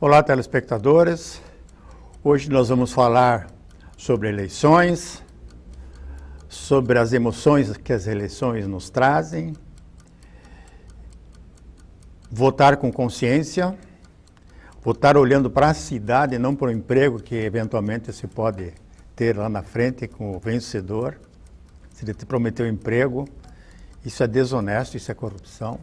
Olá, telespectadores. Hoje nós vamos falar sobre eleições, sobre as emoções que as eleições nos trazem, votar com consciência, votar olhando para a cidade e não para o emprego que eventualmente se pode ter lá na frente com o vencedor. Se ele te prometeu emprego, isso é desonesto, isso é corrupção.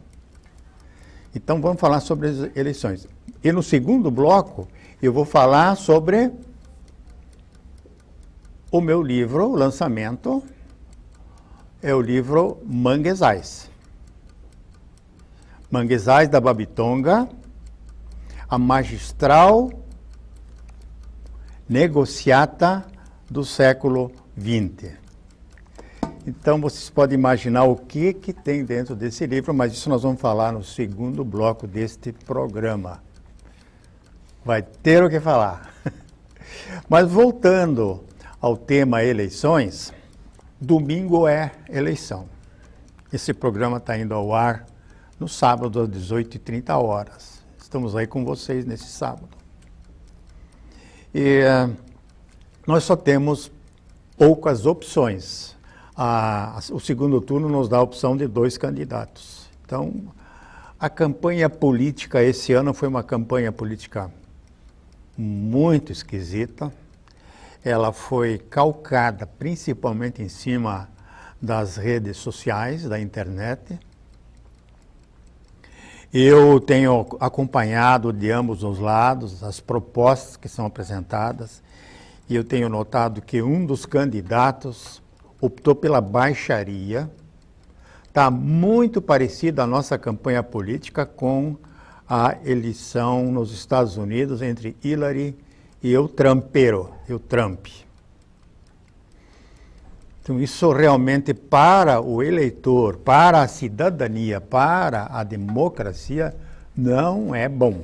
Então vamos falar sobre as eleições. E no segundo bloco eu vou falar sobre o meu livro, o lançamento, é o livro Manguezais. Manguezais da Babitonga, a magistral negociata do século XX. Então vocês podem imaginar o que tem dentro desse livro, mas isso nós vamos falar no segundo bloco deste programa. Vai ter o que falar. Mas voltando ao tema eleições, domingo é eleição. Esse programa está indo ao ar no sábado às 18h30. Estamos aí com vocês nesse sábado. E nós só temos poucas opções. O segundo turno nos dá a opção de 2 candidatos. Então, a campanha política esse ano foi uma campanha política muito esquisita. Ela foi calcada principalmente em cima das redes sociais, da internet. Eu tenho acompanhado de ambos os lados as propostas que são apresentadas e eu tenho notado que um dos candidatos optou pela baixaria. Está muito parecido a nossa campanha política com a eleição nos Estados Unidos entre Hillary e o Trump. Então isso realmente para o eleitor, para a cidadania, para a democracia, não é bom.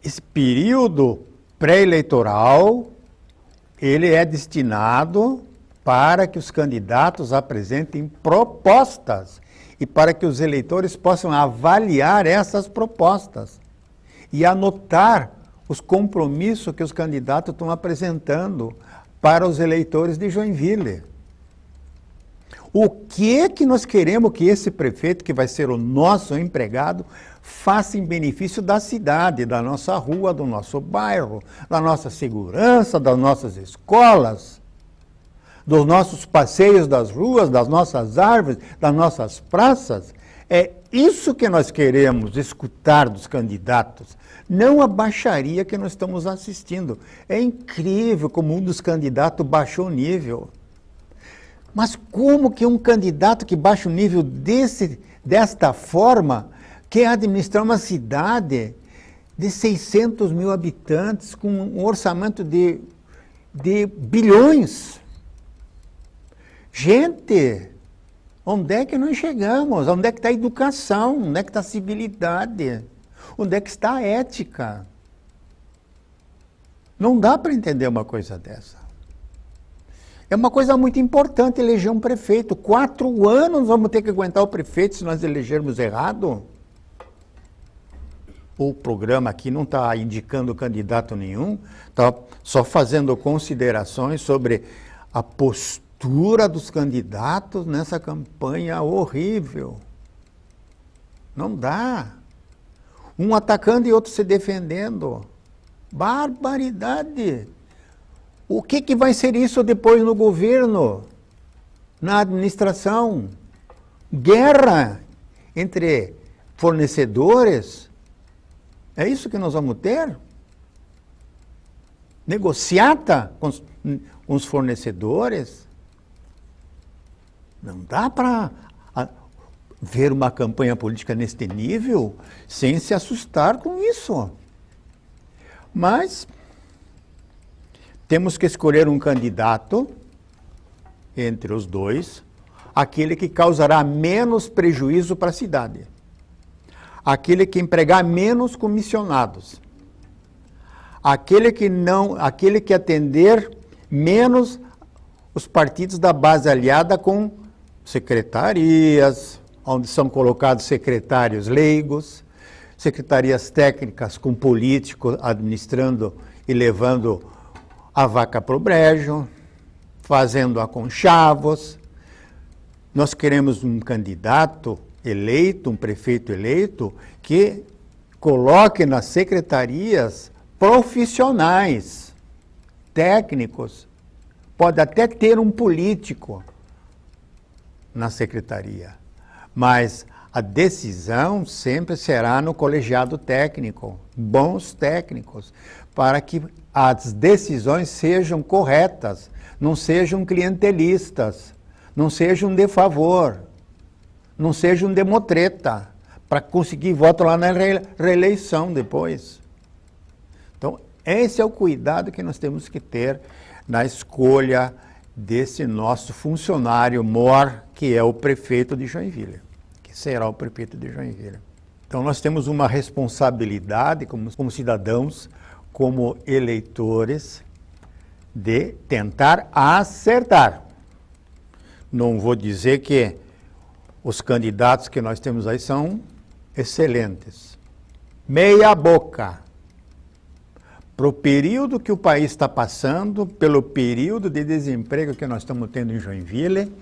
Esse período pré-eleitoral, ele é destinado para que os candidatos apresentem propostas e para que os eleitores possam avaliar essas propostas e anotar os compromissos que os candidatos estão apresentando para os eleitores de Joinville. O que nós queremos que esse prefeito, que vai ser o nosso empregado, faça em benefício da cidade, da nossa rua, do nosso bairro, da nossa segurança, das nossas escolas, dos nossos passeios das ruas, das nossas árvores, das nossas praças. É isso que nós queremos escutar dos candidatos, não a baixaria que nós estamos assistindo. É incrível como um dos candidatos baixou o nível. Mas como que um candidato que baixa o nível desta forma quer administrar uma cidade de 600 mil habitantes com um orçamento de bilhões? Gente, onde é que nós chegamos? Onde é que está a educação? Onde é que está a civilidade? Onde é que está a ética? Não dá para entender uma coisa dessa. É uma coisa muito importante eleger um prefeito. 4 anos vamos ter que aguentar o prefeito se nós elegermos errado? O programa aqui não está indicando candidato nenhum, está só fazendo considerações sobre a postura dos candidatos nessa campanha horrível. Não dá. Um atacando e outro se defendendo. Barbaridade! O que vai ser isso depois no governo, na administração? Guerra entre fornecedores? É isso que nós vamos ter? Negociata com os fornecedores? Não dá para ver uma campanha política neste nível sem se assustar com isso. Mas temos que escolher um candidato entre os dois, aquele que causará menos prejuízo para a cidade, aquele que empregar menos comissionados, aquele que atender menos os partidos da base aliada com secretarias, onde são colocados secretários leigos, secretarias técnicas com políticos administrando e levando a vaca para o brejo, fazendo aconchavos. Nós queremos um candidato eleito, um prefeito eleito, que coloque nas secretarias profissionais, técnicos. Pode até ter um político na secretaria, mas a decisão sempre será no colegiado técnico, bons técnicos, para que as decisões sejam corretas, não sejam clientelistas, não sejam de favor, não sejam de motreta, para conseguir voto lá na reeleição depois. Então, esse é o cuidado que nós temos que ter na escolha desse nosso funcionário mor, que é o prefeito de Joinville, que será o prefeito de Joinville. Então, nós temos uma responsabilidade como cidadãos, como eleitores, de tentar acertar. Não vou dizer que os candidatos que nós temos aí são excelentes. Meia boca. Para o período que o país está passando, pelo período de desemprego que nós estamos tendo em Joinville,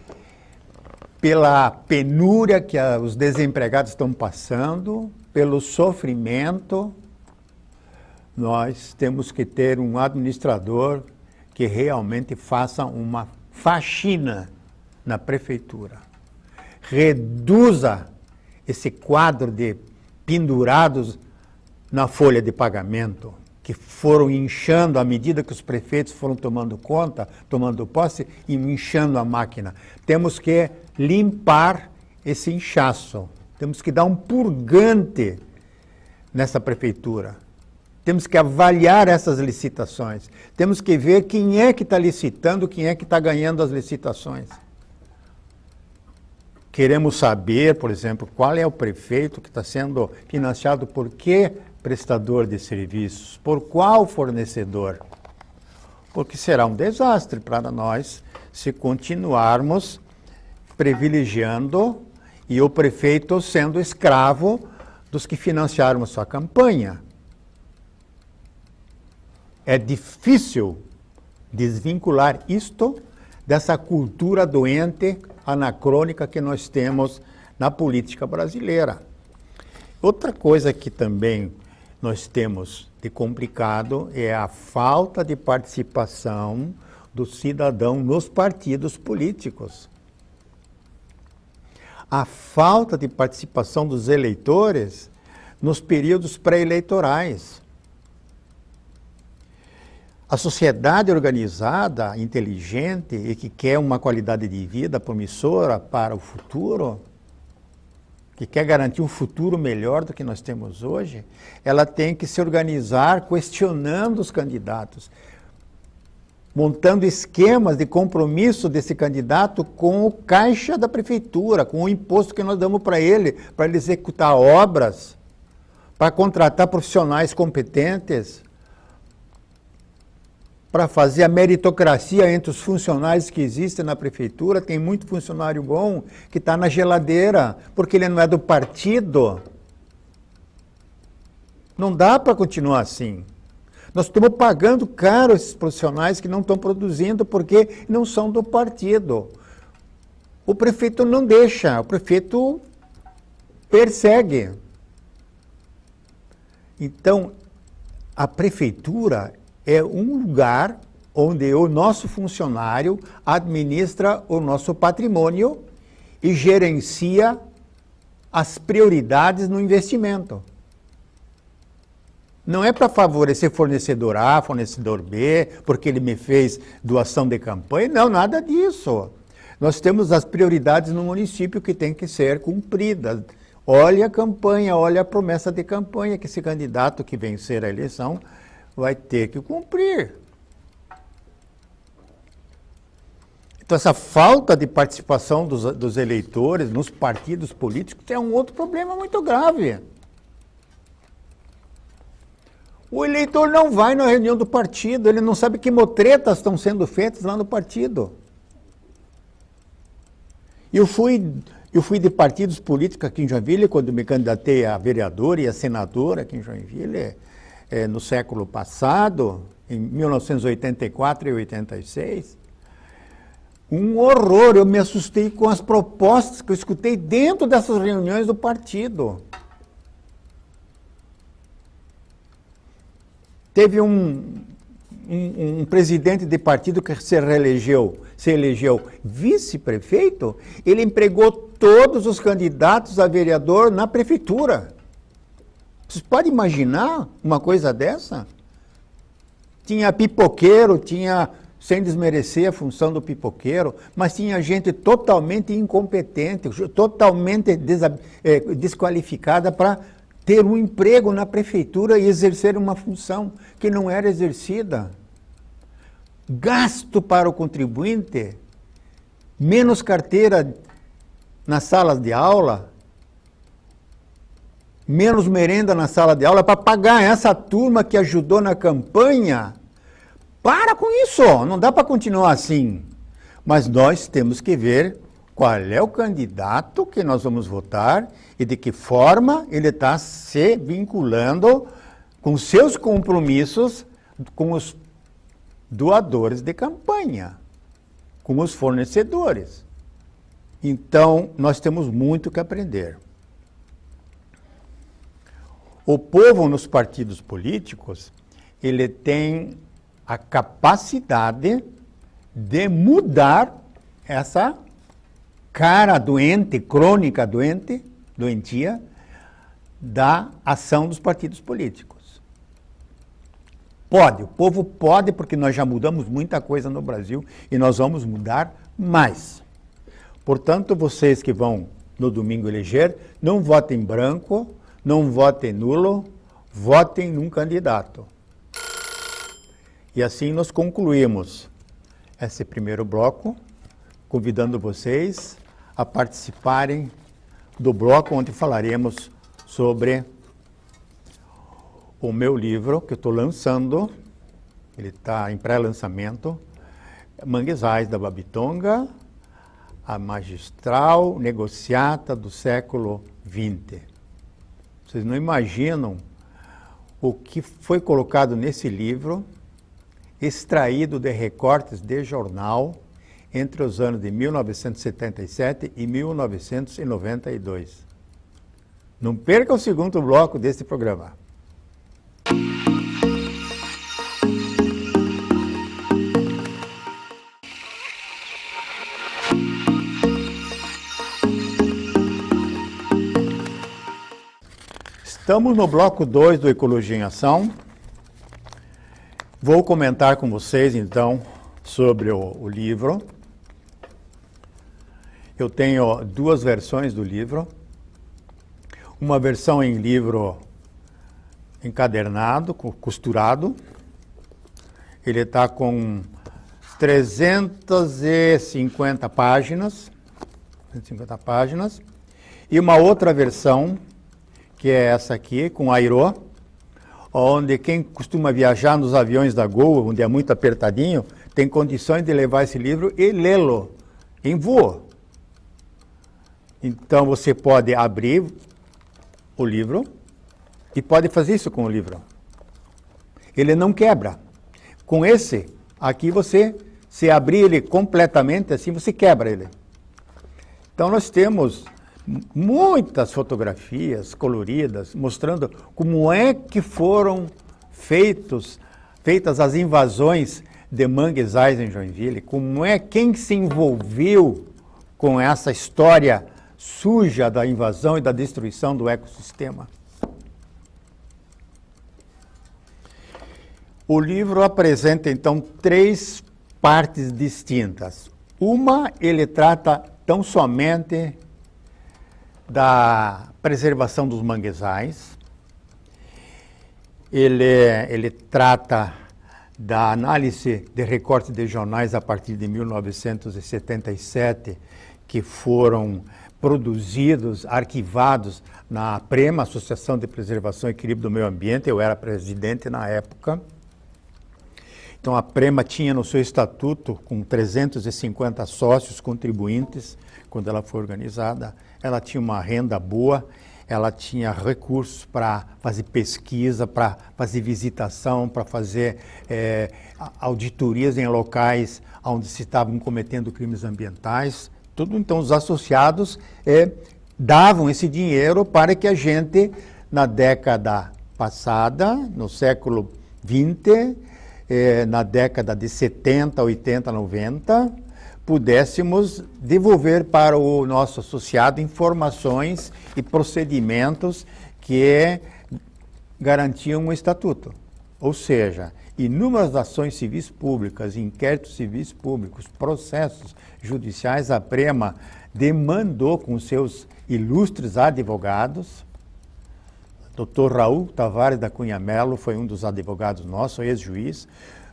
pela penúria que os desempregados estão passando, pelo sofrimento, nós temos que ter um administrador que realmente faça uma faxina na prefeitura. Reduza esse quadro de pendurados na folha de pagamento, que foram inchando à medida que os prefeitos foram tomando conta, tomando posse e inchando a máquina. Temos que limpar esse inchaço, temos que dar um purgante nessa prefeitura. Temos que avaliar essas licitações, temos que ver quem é que está licitando, quem é que está ganhando as licitações. Queremos saber, por exemplo, qual é o prefeito que está sendo financiado por que prestador de serviços, por qual fornecedor. Porque será um desastre para nós se continuarmos privilegiando e o prefeito sendo escravo dos que financiaram a sua campanha. É difícil desvincular isto dessa cultura doente, anacrônica que nós temos na política brasileira. Outra coisa que também nós temos de complicado é a falta de participação do cidadão nos partidos políticos. A falta de participação dos eleitores nos períodos pré-eleitorais. A sociedade organizada, inteligente e que quer uma qualidade de vida promissora para o futuro, que quer garantir um futuro melhor do que nós temos hoje, ela tem que se organizar questionando os candidatos, montando esquemas de compromisso desse candidato com o caixa da prefeitura, com o imposto que nós damos para ele executar obras, para contratar profissionais competentes, para fazer a meritocracia entre os funcionários que existem na prefeitura. Tem muito funcionário bom que está na geladeira, porque ele não é do partido. Não dá para continuar assim. Nós estamos pagando caro esses profissionais que não estão produzindo porque não são do partido. O prefeito não deixa, o prefeito persegue. Então, a prefeitura é um lugar onde o nosso funcionário administra o nosso patrimônio e gerencia as prioridades no investimento. Não é para favorecer fornecedor A, fornecedor B, porque ele me fez doação de campanha. Não, nada disso. Nós temos as prioridades no município que têm que ser cumpridas. Olha a campanha, olha a promessa de campanha que esse candidato que vencer a eleição vai ter que cumprir. Então, essa falta de participação dos eleitores nos partidos políticos é um outro problema muito grave. O eleitor não vai na reunião do partido, ele não sabe que motretas estão sendo feitas lá no partido. Eu fui Eu fui de partidos políticos aqui em Joinville, quando me candidatei a vereador e a senador aqui em Joinville, no século passado, em 1984 e 86. Um horror, eu me assustei com as propostas que eu escutei dentro dessas reuniões do partido. Teve um presidente de partido que se elegeu vice-prefeito, ele empregou todos os candidatos a vereador na prefeitura. Vocês podem imaginar uma coisa dessa? Tinha pipoqueiro, sem desmerecer a função do pipoqueiro, mas tinha gente totalmente incompetente, totalmente desqualificada para ter um emprego na prefeitura e exercer uma função que não era exercida. Gasto para o contribuinte, menos carteira nas salas de aula, menos merenda na sala de aula para pagar essa turma que ajudou na campanha. Para com isso, não dá para continuar assim. Mas nós temos que ver qual é o candidato que nós vamos votar e de que forma ele está se vinculando com seus compromissos com os doadores de campanha, com os fornecedores. Então, nós temos muito que aprender. O povo nos partidos políticos, ele tem a capacidade de mudar essa cara doente, crônica doentia, da ação dos partidos políticos. Pode, o povo pode, porque nós já mudamos muita coisa no Brasil e nós vamos mudar mais. Portanto, vocês que vão no domingo eleger, não votem branco, não votem nulo, votem num candidato. E assim nós concluímos esse primeiro bloco, convidando vocês a participarem do bloco onde falaremos sobre o meu livro que eu estou lançando, ele está em pré-lançamento, Manguezais da Babitonga, a magistral negociata do século XX. Vocês não imaginam o que foi colocado nesse livro, extraído de recortes de jornal entre os anos de 1977 e 1992. Não perca o segundo bloco deste programa. Estamos no bloco 2 do Ecologia em Ação. Vou comentar com vocês, então, sobre o livro. Eu tenho duas versões do livro. Uma versão em livro encadernado, costurado. Ele está com 350 páginas. E uma outra versão, que é essa aqui, com airô, onde quem costuma viajar nos aviões da Gol, onde é muito apertadinho, tem condições de levar esse livro e lê-lo em voo. Então você pode abrir o livro e pode fazer isso com o livro. Ele não quebra. Com esse, aqui você, se abrir ele completamente assim, você quebra ele. Então nós temos muitas fotografias coloridas mostrando como é que foram feitas as invasões de manguezais em Joinville, como é quem se envolveu com essa história suja da invasão e da destruição do ecossistema. O livro apresenta, então, 3 partes distintas. Uma, ele trata tão somente da preservação dos manguezais. Ele trata da análise de recortes de jornais a partir de 1977, que foram produzidos, arquivados na APREMA, Associação de Preservação e Equilíbrio do Meio Ambiente. Eu era presidente na época. Então a Prema tinha no seu estatuto, com 350 sócios contribuintes, quando ela foi organizada, ela tinha uma renda boa, ela tinha recursos para fazer pesquisa, para fazer visitação, para fazer auditorias em locais onde se estavam cometendo crimes ambientais. Tudo, então, os associados davam esse dinheiro para que a gente, na década passada, no século XX, na década de 70, 80, 90, pudéssemos devolver para o nosso associado informações e procedimentos que garantiam o estatuto. Ou seja, inúmeras ações civis públicas, inquéritos civis públicos, processos judiciais, a Prema demandou com seus ilustres advogados. Dr. Raul Tavares da Cunha Melo foi um dos advogados nossos, ex-juiz.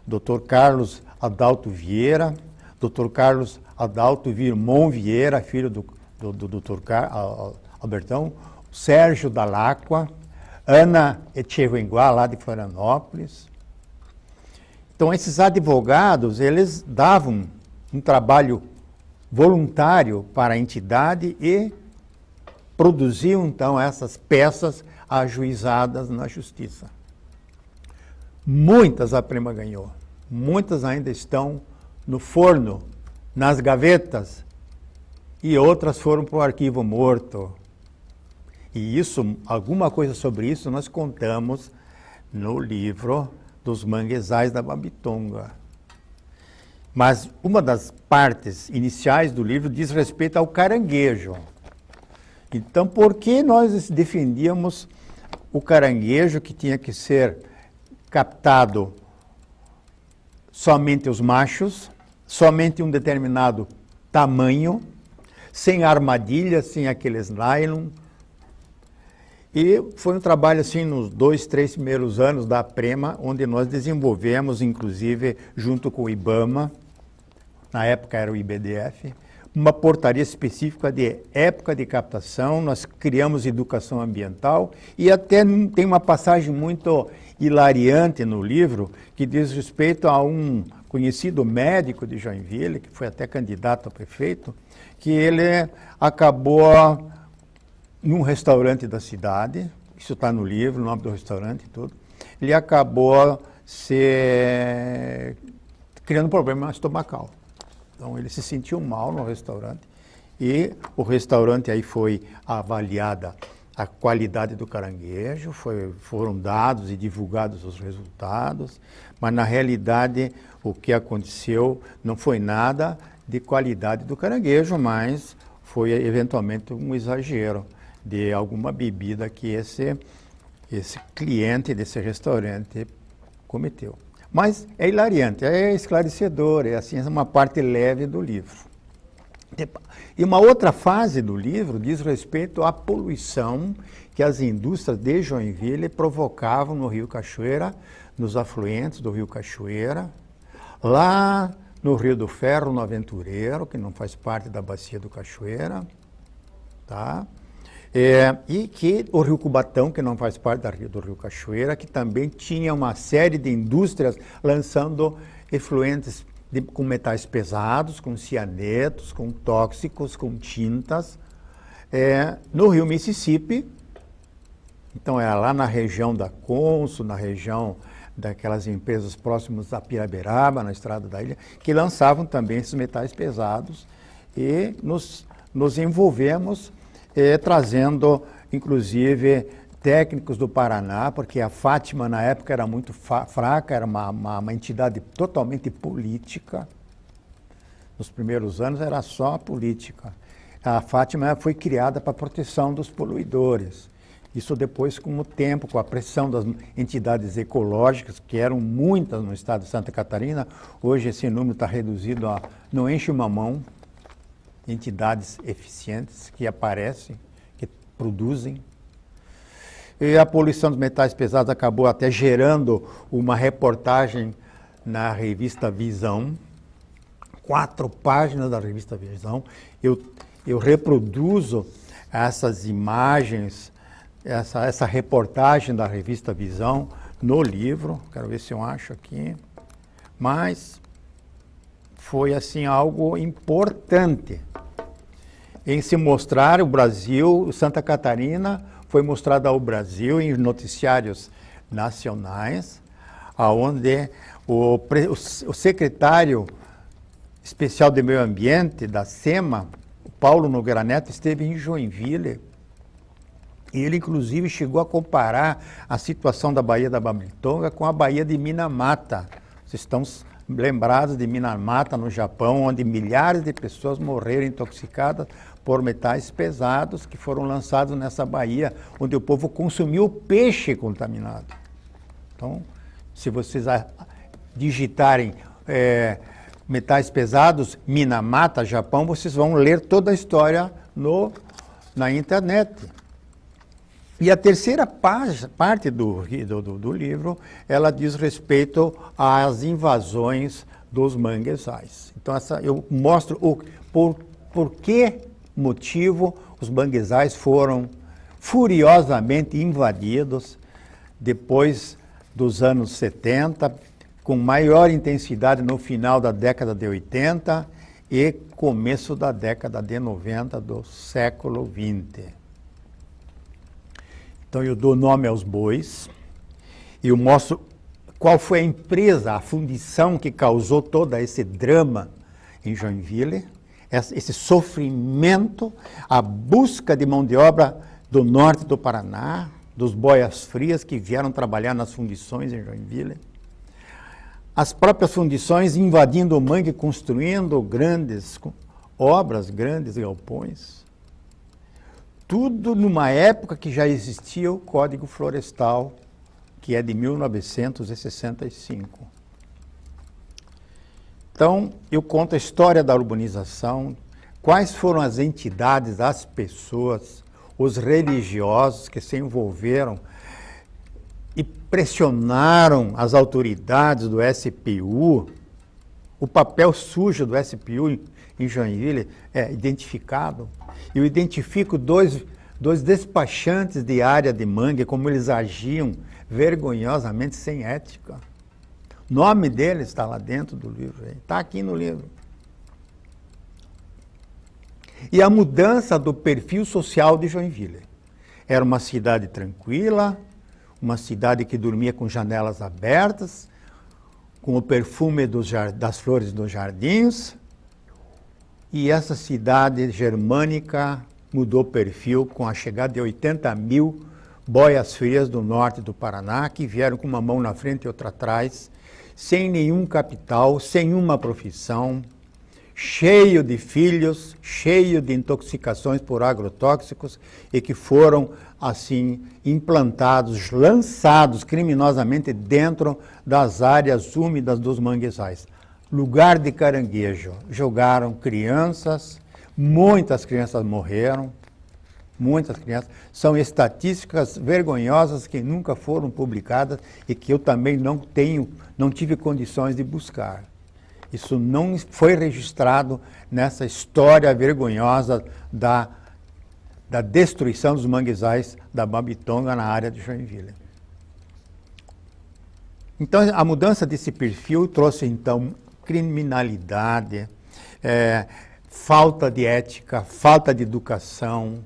Dr. Carlos Adalto Vieira, Dr. Carlos Adalto Virmon Vieira, filho do Dr. Albertão, Sérgio Dalacqua, Ana Echevenguá, lá de Florianópolis. Então, esses advogados, eles davam um trabalho voluntário para a entidade e produziam, então, essas peças ajuizadas na justiça. Muitas a Prema ganhou, muitas ainda estão no forno, nas gavetas, e outras foram para o arquivo morto. E isso, alguma coisa sobre isso nós contamos no livro dos Manguezais da Babitonga. Mas uma das partes iniciais do livro diz respeito ao caranguejo. Então, por que nós defendíamos o caranguejo, que tinha que ser captado somente os machos, somente um determinado tamanho, sem armadilha, sem aqueles nylon? E foi um trabalho assim nos 2, 3 primeiros anos da Prema, onde nós desenvolvemos, inclusive, junto com o IBAMA, na época era o IBDF, uma portaria específica de época de captação. Nós criamos educação ambiental e até tem uma passagem muito hilariante no livro que diz respeito a um conhecido médico de Joinville, que foi até candidato a prefeito, que ele acabou num restaurante da cidade, isso está no livro, o nome do restaurante e tudo, ele acabou criando problema estomacal. Então ele se sentiu mal no restaurante e o restaurante aí foi avaliada a qualidade do caranguejo, foram dados e divulgados os resultados, mas na realidade o que aconteceu não foi nada de qualidade do caranguejo, mas foi eventualmente um exagero de alguma bebida que esse cliente desse restaurante cometeu. Mas é hilariante, é esclarecedor, é assim, uma parte leve do livro. E uma outra fase do livro diz respeito à poluição que as indústrias de Joinville provocavam no Rio Cachoeira, nos afluentes do Rio Cachoeira, lá no Rio do Ferro, no Aventureiro, que não faz parte da bacia do Cachoeira, tá? E que o Rio Cubatão, que não faz parte do Rio Cachoeira, que também tinha uma série de indústrias lançando efluentes com metais pesados, com cianetos, com tóxicos, com tintas, no Rio Mississippi. Então, era lá na região da Consul, na região daquelas empresas próximas da Piraberaba, na estrada da ilha, que lançavam também esses metais pesados, e nos envolvemos trazendo, inclusive, técnicos do Paraná, porque a Fátima, na época, era muito fraca, era uma entidade totalmente política. Nos primeiros anos era só política. A Fátima foi criada para a proteção dos poluidores. Isso depois, com o tempo, com a pressão das entidades ecológicas, que eram muitas no estado de Santa Catarina, hoje esse número está reduzido a não enche uma mão, entidades eficientes que aparecem, que produzem. E a poluição dos metais pesados acabou até gerando uma reportagem na revista Visão, 4 páginas da revista Visão. Eu reproduzo essas imagens, essa reportagem da revista Visão no livro. Quero ver se eu acho aqui. Mas foi assim algo importante em se mostrar o Brasil, Santa Catarina foi mostrada ao Brasil em noticiários nacionais, onde o secretário especial de Meio Ambiente da SEMA, Paulo Nogueira Neto, esteve em Joinville. E ele, inclusive, chegou a comparar a situação da Baía da Babitonga com a Baía de Minamata. Vocês estão lembrados de Minamata, no Japão, onde milhares de pessoas morreram intoxicadas por metais pesados que foram lançados nessa baía, onde o povo consumiu peixe contaminado. Então, se vocês digitarem metais pesados, Minamata, Japão, vocês vão ler toda a história na internet. E a terceira parte do livro, ela diz respeito às invasões dos manguezais. Então, eu mostro por que motivo os manguezais foram furiosamente invadidos depois dos anos 70, com maior intensidade no final da década de 80 e começo da década de 90 do século 20. Então eu dou nome aos bois e eu mostro qual foi a empresa, a fundição que causou todo esse drama em Joinville, esse sofrimento, a busca de mão de obra do norte do Paraná, dos boias frias que vieram trabalhar nas fundições em Joinville, as próprias fundições invadindo o mangue, construindo grandes obras, grandes galpões. Tudo numa época que já existia o Código Florestal, que é de 1965. Então, eu conto a história da urbanização, quais foram as entidades, as pessoas, os religiosos que se envolveram e pressionaram as autoridades do SPU. O papel sujo do SPU em Joinville é identificado. Eu identifico dois despachantes de área de mangue, como eles agiam vergonhosamente sem ética. O nome deles está lá dentro do livro, está aqui no livro. E a mudança do perfil social de Joinville. Era uma cidade tranquila, uma cidade que dormia com janelas abertas, com o perfume das flores dos jardins. E essa cidade germânica mudou perfil com a chegada de 80 mil boias frias do norte do Paraná, que vieram com uma mão na frente e outra atrás, sem nenhum capital, sem uma profissão, cheio de filhos, cheio de intoxicações por agrotóxicos e que foram, assim, implantados, lançados criminosamente dentro das áreas úmidas dos manguezais. Lugar de caranguejo. Jogaram crianças, muitas crianças morreram, muitas crianças. São estatísticas vergonhosas que nunca foram publicadas e que eu também não tive condições de buscar. Isso não foi registrado nessa história vergonhosa da destruição dos manguezais da Babitonga na área de Joinville. Então, a mudança desse perfil trouxe, então, criminalidade, falta de ética, falta de educação,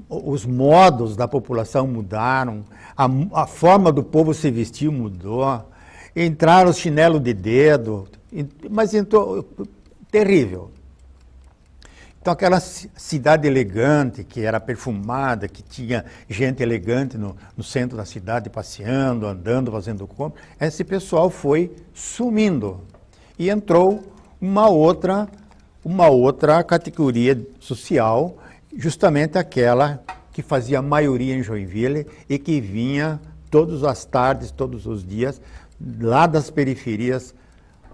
os modos da população mudaram, a forma do povo se vestir mudou, entraram os chinelos de dedo, mas entrou terrível. Então aquela cidade elegante, que era perfumada, que tinha gente elegante no centro da cidade, passeando, andando, fazendo compra, esse pessoal foi sumindo. E entrou uma outra categoria social, justamente aquela que fazia a maioria em Joinville e que vinha todas as tardes, todos os dias, lá das periferias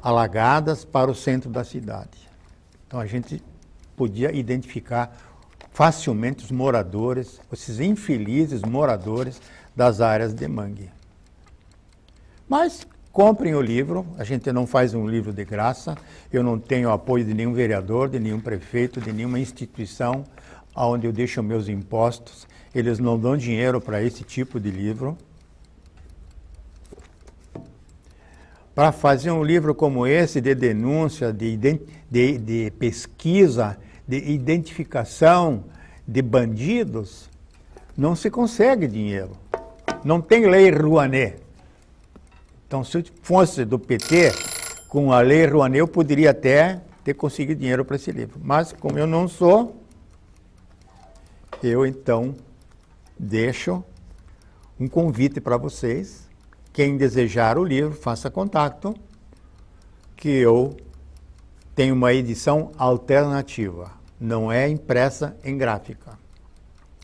alagadas para o centro da cidade. Então a gente podia identificar facilmente os moradores, esses infelizes moradores das áreas de mangue. Mas comprem o livro, a gente não faz um livro de graça, eu não tenho apoio de nenhum vereador, de nenhum prefeito, de nenhuma instituição onde eu deixo meus impostos, eles não dão dinheiro para esse tipo de livro. para fazer um livro como esse, de denúncia, de pesquisa, de identificação de bandidos, não se consegue dinheiro. Não tem lei Rouanet. Então, se eu fosse do PT, com a lei Rouanet, eu poderia até ter conseguido dinheiro para esse livro. Mas, como eu não sou, eu então deixo um convite para vocês. Quem desejar o livro, faça contato, que eu tenho uma edição alternativa. Não é impressa em gráfica.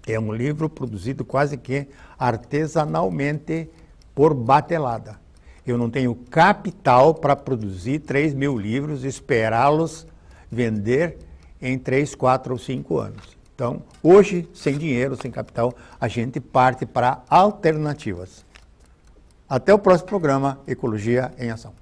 É um livro produzido quase que artesanalmente por batelada. Eu não tenho capital para produzir 3.000 livros e esperá-los vender em 3, 4 ou 5 anos. Então, hoje, sem dinheiro, sem capital, a gente parte para alternativas. Até o próximo programa, Ecologia em Ação.